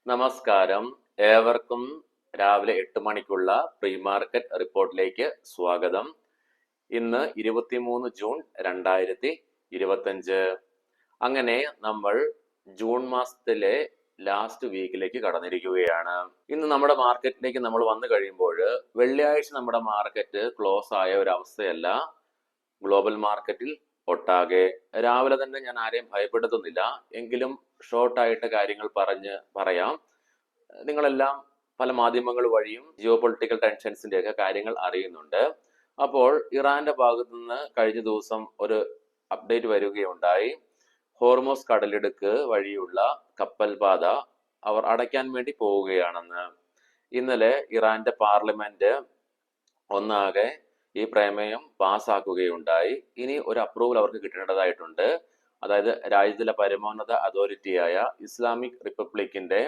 നമസ്കാരം. ഏവർക്കും രാവിലെ 8 മണിക്കുള്ള പ്രീ മാർക്കറ്റ് റിപ്പോർട്ടിലേക്ക് സ്വാഗതം. ഇന്ന് 23 ജൂൺ 2025. അങ്ങനെ നമ്മൾ ജൂൺ മാസത്തിലെ ലാസ്റ്റ് വീക്കിലേക്ക് കടന്നിരിക്കുകയാണ്. ഇന്ന് നമ്മുടെ മാർക്കറ്റിലേക്ക് നമ്മൾ വന്നു കഴിയുമ്പോൾ വെള്ളിയാഴ്ച നമ്മുടെ മാർക്കറ്റ് ക്ലോസ് ആയ ഒരു അവസ്ഥയല്ല ഗ്ലോബൽ മാർക്കറ്റിൽ ഒട്ടാകെ. രാവിലെ തന്നെ ഞാൻ ആരെയും ഭയപ്പെടുത്തുന്നില്ല, എങ്കിലും ഷോർട്ടായിട്ട് കാര്യങ്ങൾ പറയാം. നിങ്ങളെല്ലാം പല മാധ്യമങ്ങൾ വഴിയും ജിയോ പൊളിറ്റിക്കൽ ടെൻഷൻസിന്റെ ഒക്കെ കാര്യങ്ങൾ അറിയുന്നുണ്ട്. അപ്പോൾ ഇറാന്റെ ഭാഗത്തു നിന്ന് കഴിഞ്ഞ ദിവസം ഒരു അപ്ഡേറ്റ് വരികയുണ്ടായി. ഹോർമോസ് കടലിടുക്ക് വഴിയുള്ള കപ്പൽ പാത അവർ അടയ്ക്കാൻ വേണ്ടി പോവുകയാണെന്ന്. ഇന്നലെ ഇറാന്റെ പാർലമെന്റ് ഒന്നാകെ ഈ പ്രമേയം പാസ്സാക്കുകയുണ്ടായി. ഇനി ഒരു അപ്രൂവൽ അവർക്ക് കിട്ടേണ്ടതായിട്ടുണ്ട്. അതായത് രാജ്യത്തിലെ പരമോന്നത അതോറിറ്റിയായ ഇസ്ലാമിക് റിപ്പബ്ലിക്കിന്റെ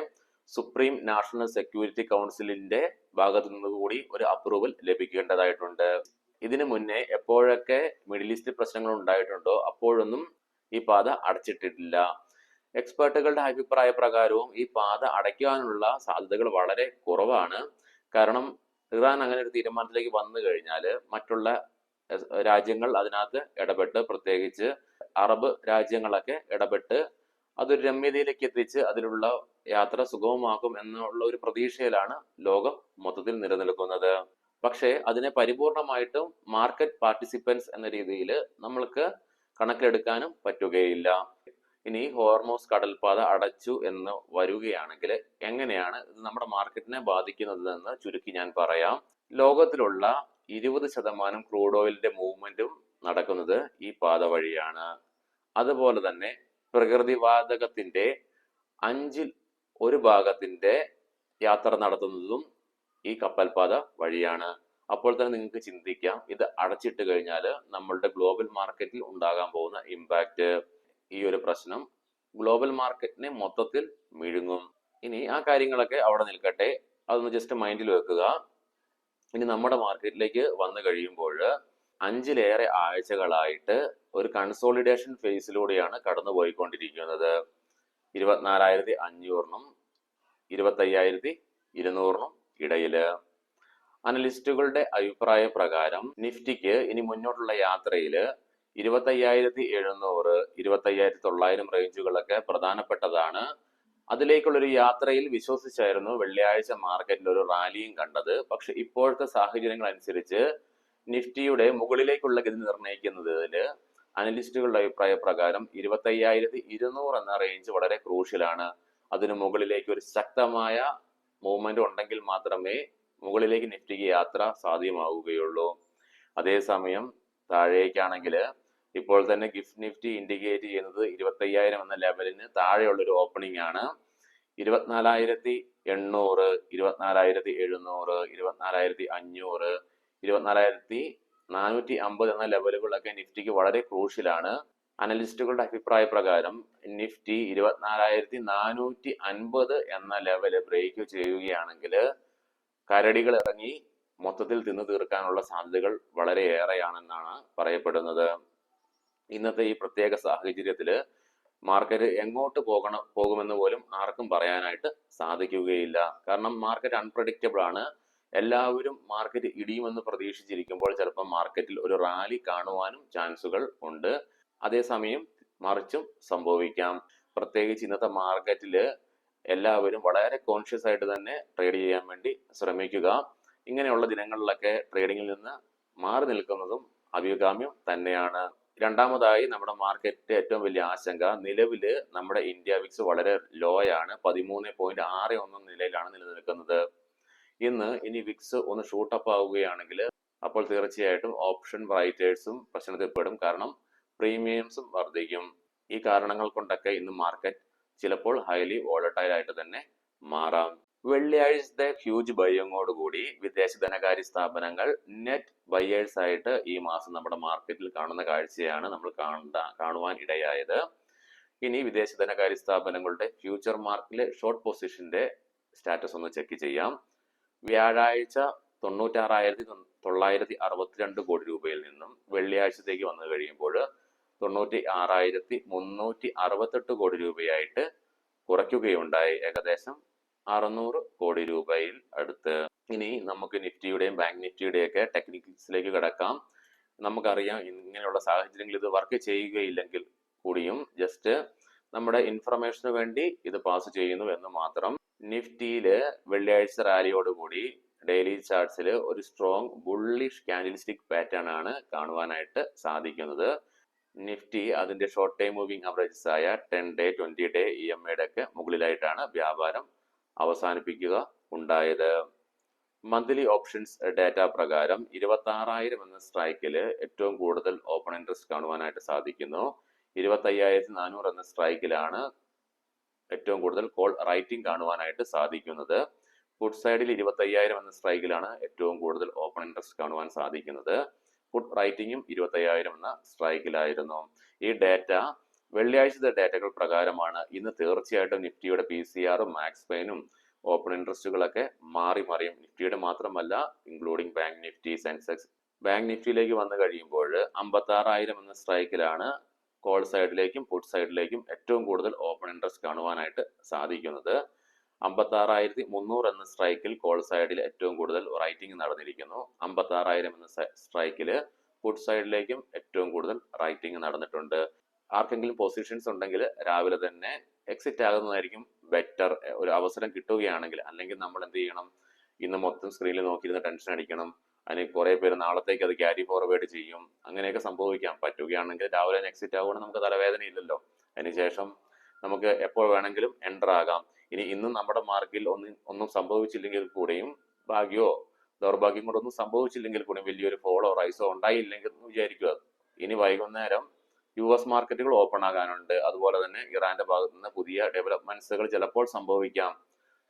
സുപ്രീം നാഷണൽ സെക്യൂരിറ്റി കൗൺസിലിന്റെ ഭാഗത്തു നിന്നുകൂടി ഒരു അപ്രൂവൽ ലഭിക്കേണ്ടതായിട്ടുണ്ട്. ഇതിനു മുന്നേ എപ്പോഴൊക്കെ മിഡിൽ ഈസ്റ്റ് പ്രശ്നങ്ങൾ ഉണ്ടായിട്ടുണ്ടോ അപ്പോഴൊന്നും ഈ പാത അടച്ചിട്ടിട്ടില്ല. എക്സ്പേർട്ടുകളുടെ അഭിപ്രായ പ്രകാരവും ഈ പാത അടയ്ക്കാനുള്ള സാധ്യതകൾ വളരെ കുറവാണ്. കാരണം ഇറാൻ അങ്ങനെ ഒരു തീരുമാനത്തിലേക്ക് വന്നു കഴിഞ്ഞാൽ മറ്റുള്ള രാജ്യങ്ങൾ അതിനകത്ത് ഇടപെട്ട്, പ്രത്യേകിച്ച് അറബ് രാജ്യങ്ങളൊക്കെ ഇടപെട്ട് അതൊരു രമ്യതയിലേക്ക് എത്തിച്ച് അതിലുള്ള യാത്ര സുഗമമാക്കും എന്നുള്ള ഒരു പ്രതീക്ഷയിലാണ് ലോകം മൊത്തത്തിൽ നിലനിൽക്കുന്നത്. പക്ഷേ അതിനെ പരിപൂർണമായിട്ടും മാർക്കറ്റ് പാർട്ടിസിപ്പൻസ് എന്ന രീതിയിൽ നമ്മൾക്ക് കണക്കിലെടുക്കാനും പറ്റുകയില്ല. ഇനി ഹോർമോസ് കടൽപാത അടച്ചു എന്ന് വരികയാണെങ്കിൽ എങ്ങനെയാണ് ഇത് നമ്മുടെ മാർക്കറ്റിനെ ബാധിക്കുന്നത് എന്ന് ചുരുക്കി ഞാൻ പറയാം. ലോകത്തിലുള്ള 20% ക്രൂഡ് ഓയിലിന്റെ മൂവ്മെന്റും നടക്കുന്നത് ഈ പാത വഴിയാണ്. അതുപോലെ തന്നെ പ്രകൃതിവാതകത്തിന്റെ 1/5 യാത്ര നടത്തുന്നതും ഈ കപ്പൽപാത വഴിയാണ്. അപ്പോൾ തന്നെ നിങ്ങൾക്ക് ചിന്തിക്കാം, ഇത് അടച്ചിട്ട് കഴിഞ്ഞാൽ നമ്മളുടെ ഗ്ലോബൽ മാർക്കറ്റിൽ ഉണ്ടാകാൻ പോകുന്ന ഇമ്പാക്റ്റ്. ഈ ഒരു പ്രശ്നം ഗ്ലോബൽ മാർക്കറ്റിനെ മൊത്തത്തിൽ വിഴുങ്ങും. ഇനി ആ കാര്യങ്ങളൊക്കെ അവിടെ നിൽക്കട്ടെ, അതൊന്ന് ജസ്റ്റ് മൈൻഡിൽ വെക്കുക. ഇനി നമ്മുടെ മാർക്കറ്റിലേക്ക് വന്നു കഴിയുമ്പോൾ 5ലേറെ ആഴ്ചകളായിട്ട് ഒരു കൺസോളിഡേഷൻ ഫേസിലൂടെയാണ് കടന്നു പോയിക്കൊണ്ടിരിക്കുന്നത്. 24,500നും 25,200നും ഇടയില്. അനലിസ്റ്റുകളുടെ അഭിപ്രായ പ്രകാരം നിഫ്റ്റിക്ക് ഇനി മുന്നോട്ടുള്ള യാത്രയില് 25,700, 25,900 റേഞ്ചുകളൊക്കെ പ്രധാനപ്പെട്ടതാണ്. അതിലേക്കുള്ളൊരു യാത്രയിൽ വിശ്വസിച്ചായിരുന്നു വെള്ളിയാഴ്ച മാർക്കറ്റിൽ ഒരു റാലിയും കണ്ടത്. പക്ഷെ ഇപ്പോഴത്തെ സാഹചര്യങ്ങൾ അനുസരിച്ച് നിഫ്റ്റിയുടെ മുകളിലേക്കുള്ള ഗതി നിർണ്ണയിക്കുന്നതിൽ അനലിസ്റ്റുകളുടെ അഭിപ്രായ പ്രകാരം 25,200 എന്ന റേഞ്ച് വളരെ ക്രൂഷ്യലാണ്. അതിന് മുകളിലേക്ക് ഒരു ശക്തമായ മൂവ്മെന്റ് ഉണ്ടെങ്കിൽ മാത്രമേ മുകളിലേക്ക് നിഫ്റ്റിക്ക് യാത്ര സാധ്യമാവുകയുള്ളൂ. അതേസമയം താഴേക്കാണെങ്കിൽ ഇപ്പോൾ തന്നെ ഗിഫ്റ്റ് നിഫ്റ്റി ഇൻഡിക്കേറ്റ് ചെയ്യുന്നത് 25,000 എന്ന ലെവലിന് താഴെയുള്ളൊരു ഓപ്പണിംഗ് ആണ്. 24,800, 24,700, 24,500, 24,450 എന്ന ലെവലുകളൊക്കെ നിഫ്റ്റിക്ക് വളരെ ക്രൂഷ്യലാണ്. അനലിസ്റ്റുകളുടെ അഭിപ്രായ പ്രകാരം നിഫ്റ്റി 24,450 എന്ന ലെവല് ബ്രേക്ക് ചെയ്യുകയാണെങ്കിൽ കരടികൾ ഇറങ്ങി മൊത്തത്തിൽ തിന്നു തീർക്കാനുള്ള സാധ്യതകൾ വളരെ ഏറെയാണെന്നാണ് പറയപ്പെടുന്നത്. ഇന്നത്തെ ഈ പ്രത്യേക സാഹചര്യത്തിൽ മാർക്കറ്റ് എങ്ങോട്ട് പോകുമെന്ന് പോലും ആർക്കും പറയാനായിട്ട് സാധിക്കുകയില്ല. കാരണം മാർക്കറ്റ് അൺപ്രഡിക്റ്റബിൾ ആണ്. എല്ലാവരും മാർക്കറ്റ് ഇടിയുമെന്ന് പ്രതീക്ഷിച്ചിരിക്കുമ്പോൾ ചിലപ്പോൾ മാർക്കറ്റിൽ ഒരു റാലി കാണുവാനും ചാൻസുകൾ ഉണ്ട്. അതേസമയം മറിച്ചും സംഭവിക്കാം. പ്രത്യേകിച്ച് ഇന്നത്തെ മാർക്കറ്റിൽ എല്ലാവരും വളരെ കോൺഷ്യസ് ആയിട്ട് തന്നെ ട്രേഡ് ചെയ്യാൻ വേണ്ടി ശ്രമിക്കുക. ഇങ്ങനെയുള്ള ദിനങ്ങളിലൊക്കെ ട്രേഡിങ്ങിൽ നിന്ന് മാറി നിൽക്കുന്നതും അഭികാമ്യം തന്നെയാണ്. രണ്ടാമതായി നമ്മുടെ മാർക്കറ്റിന്റെ ഏറ്റവും വലിയ ആശങ്ക, നിലവില് നമ്മുടെ ഇന്ത്യ വിക്സ് വളരെ ലോ ആണ്. 13.61 നിലയിലാണ് നിലനിൽക്കുന്നത്. ഇനി വിക്സ് ഒന്ന് ഷൂട്ടപ്പ് ആവുകയാണെങ്കിൽ അപ്പോൾ തീർച്ചയായിട്ടും ഓപ്ഷൻ റൈറ്റേഴ്സും പ്രശ്നത്തിൽപ്പെടും. കാരണം പ്രീമിയംസും വർദ്ധിക്കും. ഈ കാരണങ്ങൾ കൊണ്ടൊക്കെ ഇന്ന് മാർക്കറ്റ് ചിലപ്പോൾ ഹൈലി വോളറ്റൈൽ ആയിട്ട് തന്നെ മാറാം. വെള്ളിയാഴ്ചത്തെ ഹ്യൂജ് ബൈയിങ്ങോടുകൂടി വിദേശ ധനകാര്യ സ്ഥാപനങ്ങൾ നെറ്റ് ബയേഴ്സ് ആയിട്ട് ഈ മാസം നമ്മുടെ മാർക്കറ്റിൽ കാണുന്ന കാഴ്ചയാണ് നമ്മൾ കാണുവാൻ ഇടയായത്. ഇനി വിദേശ ധനകാര്യ സ്ഥാപനങ്ങളുടെ ഫ്യൂച്ചർ മാർക്കറ്റിലെ ഷോർട്ട് പൊസിഷന്റെ സ്റ്റാറ്റസ് ഒന്ന് ചെക്ക് ചെയ്യാം. വ്യാഴാഴ്ച 96,962 കോടി രൂപയിൽ നിന്നും വെള്ളിയാഴ്ചത്തേക്ക് വന്നു കഴിയുമ്പോൾ 96,368 കോടി രൂപയായിട്ട് കുറയ്ക്കുകയുണ്ടായി. ഏകദേശം 600 കോടി രൂപയിൽ അടുത്ത്. ഇനി നമുക്ക് നിഫ്റ്റിയുടെയും ബാങ്ക് നിഫ്റ്റിയുടെയൊക്കെ ടെക്നിക്കൽസിലേക്ക് കിടക്കാം. നമുക്കറിയാം ഇങ്ങനെയുള്ള സാഹചര്യങ്ങളിൽ ഇത് വർക്ക് ചെയ്യുകയില്ലെങ്കിൽ കൂടിയും ജസ്റ്റ് നമ്മുടെ ഇൻഫർമേഷന് വേണ്ടി ഇത് പാസ് ചെയ്യുന്നു എന്ന് മാത്രം. നിഫ്റ്റിയില് വെള്ളിയാഴ്ച റാലിയോടുകൂടി ഡെയിലി ചാർട്ട്സിൽ ഒരു സ്ട്രോങ് ബുള്ളിഷ് ക്യാൻഡിൽസ്റ്റിക് പാറ്റേൺ ആണ് കാണുവാനായിട്ട് സാധിക്കുന്നത്. നിഫ്റ്റി അതിന്റെ ഷോർട്ട് ടൈം മൂവിംഗ് അവറേജസ് ആയ 10 ഡേ 20 ഡേ EMA യുടെ ഒക്കെ മുകളിലായിട്ടാണ് വ്യാപാരം അവസാനിപ്പിക്കുക ഉണ്ടായത്. മന്ത്ലി ഓപ്ഷൻസ് ഡാറ്റ പ്രകാരം 26,000 എന്ന സ്ട്രൈക്കില് ഏറ്റവും കൂടുതൽ ഓപ്പൺ ഇൻട്രസ്റ്റ് കാണുവാനായിട്ട് സാധിക്കുന്നു. 25,400 എന്ന സ്ട്രൈക്കിലാണ് ഏറ്റവും കൂടുതൽ കോൾ റൈറ്റിംഗ് കാണുവാനായിട്ട് സാധിക്കുന്നത്. പുട്ട് സൈഡിൽ 25,000 എന്ന സ്ട്രൈക്കിലാണ് ഏറ്റവും കൂടുതൽ ഓപ്പൺ ഇൻട്രസ്റ്റ് കാണുവാൻ സാധിക്കുന്നത്. പുട്ട് റൈറ്റിംഗും 25,000 എന്ന സ്ട്രൈക്കിലായിരുന്നു. ഈ ഡാറ്റ വെള്ളിയാഴ്ചത്തെ ഡാറ്റകൾ പ്രകാരമാണ്. ഇന്ന് തീർച്ചയായിട്ടും നിഫ്റ്റിയുടെ PCR മാക്സ് പെയിനും ഓപ്പൺ ഇൻട്രസ്റ്റുകളൊക്കെ മാറി മറിയും. നിഫ്റ്റിയുടെ മാത്രമല്ല, including bank Nifty, Sensex. Bank നിഫ്റ്റിയിലേക്ക് വന്നു കഴിയുമ്പോൾ 56,000 എന്ന സ്ട്രൈക്കിലാണ് കോൾ സൈഡിലേക്കും പുട്ട് സൈഡിലേക്കും ഏറ്റവും കൂടുതൽ ഓപ്പൺ ഇൻട്രസ്റ്റ് കാണുവാനായിട്ട് സാധിക്കുന്നത്. 56,300 എന്ന സ്ട്രൈക്കിൽ കോൾ സൈഡിൽ ഏറ്റവും കൂടുതൽ റൈറ്റിംഗ് നടന്നിരിക്കുന്നു. 56,000 എന്ന സ്ട്രൈക്കിൽ പുട്ട് സൈഡിലേക്കും ഏറ്റവും കൂടുതൽ റൈറ്റിംഗ് നടന്നിട്ടുണ്ട്. ആർക്കെങ്കിലും പൊസിഷൻസ് ഉണ്ടെങ്കിൽ രാവിലെ തന്നെ എക്സിറ്റ് ആകുന്നതായിരിക്കും ബെറ്റർ. ഒരു അവസരം കിട്ടുകയാണെങ്കിൽ. അല്ലെങ്കിൽ നമ്മൾ എന്ത് ചെയ്യണം, ഇന്ന് മൊത്തം സ്ക്രീനിൽ നോക്കിയിരുന്ന് ടെൻഷൻ അടിക്കണം. അതിന് കുറെ പേര് നാളത്തേക്ക് അത് ക്യാരി ഫോർവേഡ് ചെയ്യും. അങ്ങനെയൊക്കെ സംഭവിക്കാം. പറ്റുകയാണെങ്കിൽ രാവിലെ എക്സിറ്റ് ആവുകയാണെങ്കിൽ നമുക്ക് തലവേദന ഇല്ലല്ലോ. അതിനുശേഷം നമുക്ക് എപ്പോൾ വേണമെങ്കിലും എൻ്റർ ആകാം. ഇന്നും നമ്മുടെ മാർക്കിൽ ഒന്നും സംഭവിച്ചില്ലെങ്കിൽ കൂടെയും, ഭാഗ്യമോ ദൗർഭാഗ്യം കൊണ്ടൊന്നും സംഭവിച്ചില്ലെങ്കിൽ കൂടെയും വലിയൊരു ഫോളോ റൈസോ ഉണ്ടായില്ലെങ്കിൽ എന്ന് വിചാരിക്കുക. ഇനി വൈകുന്നേരം US മാർക്കറ്റുകൾ ഓപ്പൺ ആകാനുണ്ട്. അതുപോലെ തന്നെ ഇറാന്റെ ഭാഗത്ത് നിന്ന് പുതിയ ഡെവലപ്മെന്റ്സുകൾ ചിലപ്പോൾ സംഭവിക്കാം.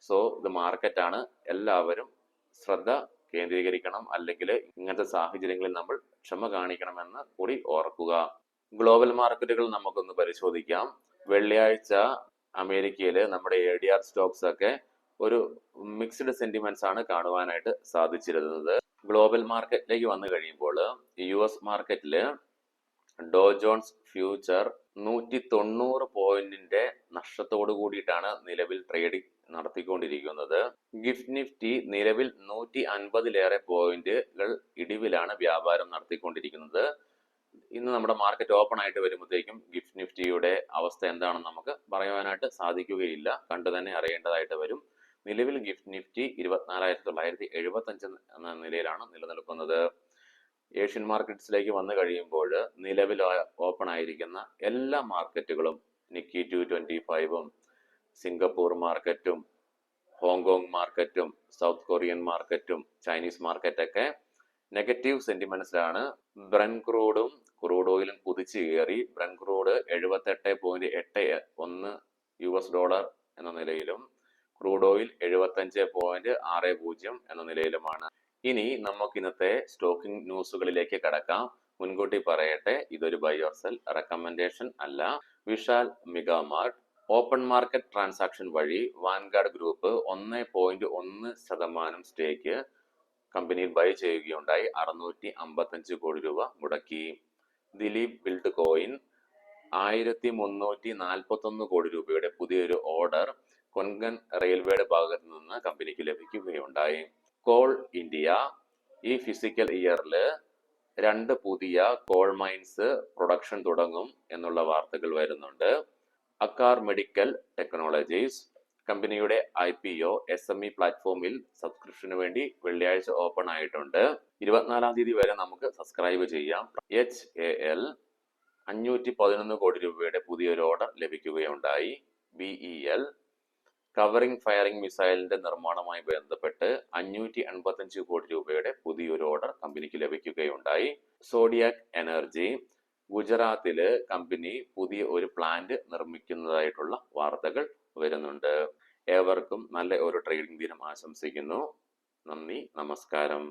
സോ ഇത് മാർക്കറ്റാണ്. എല്ലാവരും ശ്രദ്ധ കേന്ദ്രീകരിക്കണം. അല്ലെങ്കിൽ ഇങ്ങനത്തെ സാഹചര്യങ്ങളിൽ നമ്മൾ ക്ഷമ കാണിക്കണമെന്ന് കൂടി ഓർക്കുക. ഗ്ലോബൽ മാർക്കറ്റുകൾ നമുക്കൊന്ന് പരിശോധിക്കാം. വെള്ളിയാഴ്ച അമേരിക്കയില് നമ്മുടെ ADR സ്റ്റോക്സ് ഒക്കെ ഒരു മിക്സ്ഡ് സെന്റിമെന്റ്സ് ആണ് കാണുവാനായിട്ട് സാധിച്ചിരുന്നത്. ഗ്ലോബൽ മാർക്കറ്റിലേക്ക് വന്നു കഴിയുമ്പോൾ US മാർക്കറ്റില് ഡോ ജോൺസ് ഫ്യൂച്ചർ 190 പോയിന്റിന്റെ നഷ്ടത്തോടു കൂടിയിട്ടാണ് നിലവിൽ ട്രേഡിംഗ് നടത്തിക്കൊണ്ടിരിക്കുന്നത്. ഗിഫ്റ്റ് നിഫ്റ്റി നിലവിൽ 150-ലേറെ പോയിന്റുകൾ ഇടിവിലാണ് വ്യാപാരം നടത്തിക്കൊണ്ടിരിക്കുന്നത്. ഇന്ന് നമ്മുടെ മാർക്കറ്റ് ഓപ്പൺ ആയിട്ട് വരുമ്പോഴത്തേക്കും ഗിഫ്റ്റ് നിഫ്റ്റിയുടെ അവസ്ഥ എന്താണെന്ന് നമുക്ക് പറയാനായിട്ട് സാധിക്കുകയില്ല. കണ്ടു തന്നെ അറിയേണ്ടതായിട്ട് വരും. നിലവിൽ ഗിഫ്റ്റ് നിഫ്റ്റി 24,975 എന്ന നിലയിലാണ് നിലനിൽക്കുന്നത്. ഏഷ്യൻ മാർക്കറ്റ്സിലേക്ക് വന്നു കഴിയുമ്പോൾ നിലവിൽ ഓപ്പൺ ആയിരിക്കുന്ന എല്ലാ മാർക്കറ്റുകളും നിക്കി 225-ഉം സിംഗപ്പൂർ മാർക്കറ്റും ഹോങ്കോങ് മാർക്കറ്റും സൗത്ത് കൊറിയൻ മാർക്കറ്റും ചൈനീസ് മാർക്കറ്റൊക്കെ നെഗറ്റീവ് സെന്റിമെന്റ്സിലാണ്. ബ്രൻ ക്രൂഡും ക്രൂഡ് ഓയിലും കുതിച്ചു കയറി. ബ്രൻ ക്രൂഡ് 78.81 US$ എന്ന നിലയിലും ക്രൂഡ് ഓയിൽ 75.60 എന്ന നിലയിലുമാണ്. ഇനി നമുക്ക് ഇന്നത്തെ സ്റ്റോക്കിംഗ് ന്യൂസുകളിലേക്ക് കടക്കാം. മുൻകൂട്ടി പറയട്ടെ, ഇതൊരു ബൈ ഓർ സെൽ റെക്കമെൻഡേഷൻ അല്ല. Vishal Megamart open market transaction വഴി വാൻഗാർഡ് ഗ്രൂപ്പ് 1.1% സ്റ്റേക്ക് കമ്പനിയിൽ ബൈ ചെയ്യുകയുണ്ടായി. 655 കോടി രൂപ മുടക്കി. ദിലീപ് ബിൽഡ് കോയിൻ 1341 കോടി രൂപയുടെ പുതിയൊരു ഓർഡർ കൊങ്കൺ റെയിൽവേയുടെ ഭാഗത്ത് നിന്ന് കമ്പനിക്ക് ലഭിക്കുകയുണ്ടായി. കോൾ ഇന്ത്യ ഈ ഫിസിക്കൽ ഇയറിൽ 2 പുതിയ കോൾ മൈൻസ് പ്രൊഡക്ഷൻ തുടങ്ങും എന്നുള്ള വാർത്തകൾ വരുന്നുണ്ട്. അക്കാർ മെഡിക്കൽ ടെക്നോളജീസ് കമ്പനിയുടെ IPO SME പ്ലാറ്റ്ഫോമിൽ സബ്സ്ക്രിപ്ഷന് വേണ്ടി വെള്ളിയാഴ്ച ഓപ്പൺ ആയിട്ടുണ്ട്. 24-ാം തീയതി വരെ നമുക്ക് സബ്സ്ക്രൈബ് ചെയ്യാം. HAL 511 കോടി രൂപയുടെ പുതിയൊരു ഓർഡർ ലഭിക്കുകയുണ്ടായി. BEL കവറിംഗ് ഫയറിംഗ് മിസൈലിന്റെ നിർമ്മാണവുമായി ബന്ധപ്പെട്ട് 585 കോടി രൂപയുടെ പുതിയൊരു ഓർഡർ കമ്പനിക്ക് ലഭിക്കുകയുണ്ടായി. സോഡിയാക് എനർജി ഗുജറാത്തില് കമ്പനി പുതിയ ഒരു പ്ലാന്റ് നിർമ്മിക്കുന്നതായിട്ടുള്ള വാർത്തകൾ വരുന്നുണ്ട്. ഏവർക്കും നല്ല ഒരു ട്രേഡിംഗ് ദിനം ആശംസിക്കുന്നു. നന്ദി, നമസ്കാരം.